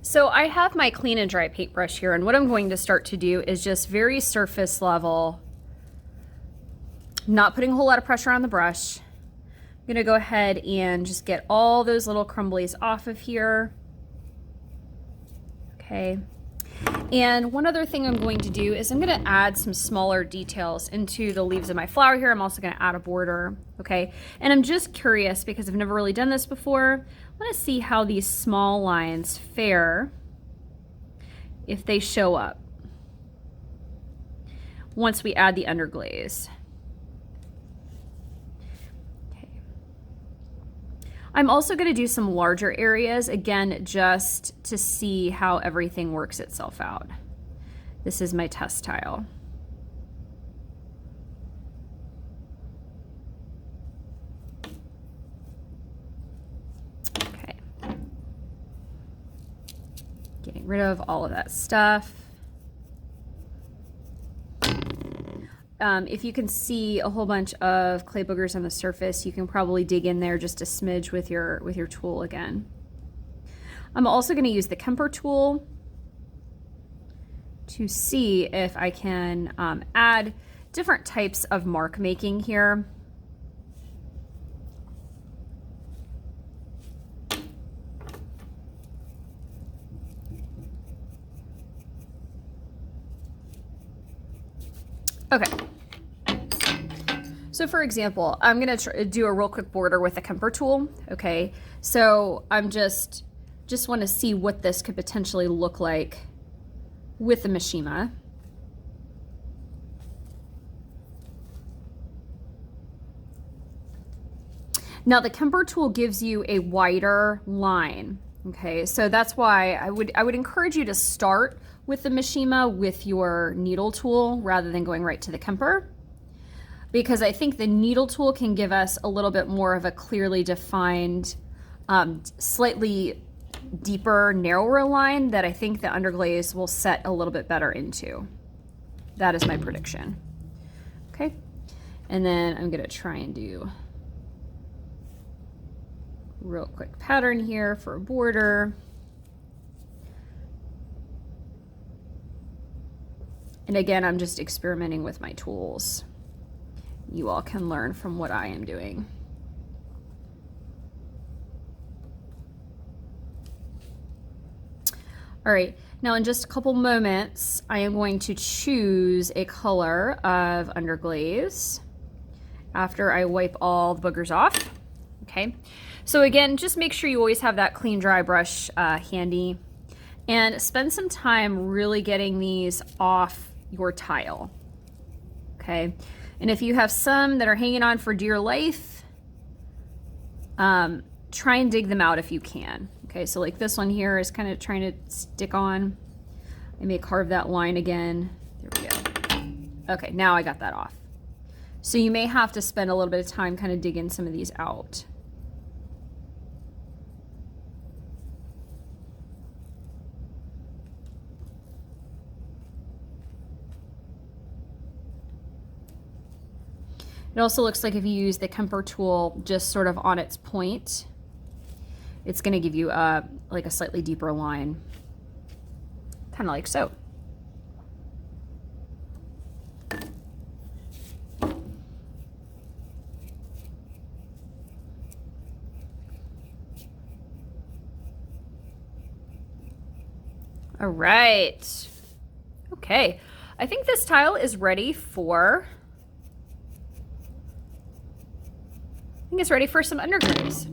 So I have my clean and dry paintbrush here, and what I'm going to start to do is just very surface level, not putting a whole lot of pressure on the brush. I'm gonna go ahead and just get all those little crumblies off of here. Okay. And one other thing I'm going to do is I'm going to add some smaller details into the leaves of my flower here. I'm also going to add a border, okay? And I'm just curious because I've never really done this before. I want to see how these small lines fare if they show up once we add the underglaze. I'm also going to do some larger areas, again, just to see how everything works itself out. This is my test tile. Okay. Getting rid of all of that stuff. If you can see a whole bunch of clay boogers on the surface, you can probably dig in there just a smidge with your tool again. I'm also going to use the Kemper tool to see if I can add different types of mark making here. Okay. So for example, I'm going to do a real quick border with the Kemper tool. Okay. So I'm just want to see what this could potentially look like with the Mishima. Now the Kemper tool gives you a wider line. Okay. So that's why I would encourage you to start with the Mishima with your needle tool rather than going right to the Kemper, because I think the needle tool can give us a little bit more of a clearly defined, slightly deeper, narrower line that I think the underglaze will set a little bit better into. That is my prediction. Okay, and then I'm gonna try and do a real quick pattern here for a border. And again, I'm just experimenting with my tools. You all can learn from what I am doing. All right, now in just a couple moments, I am going to choose a color of underglaze after I wipe all the boogers off, okay? So again, just make sure you always have that clean, dry brush handy, and spend some time really getting these off your tile, okay? And if you have some that are hanging on for dear life, try and dig them out if you can. Okay, so like this one here is kind of trying to stick on. I may carve that line again. There we go. Okay, now I got that off. So you may have to spend a little bit of time kind of digging some of these out. It also looks like if you use the Kemper tool just sort of on its point, it's going to give you like a slightly deeper line, kind of like so. All right. Okay. I think this tile is ready for, I think it's ready for some underglaze.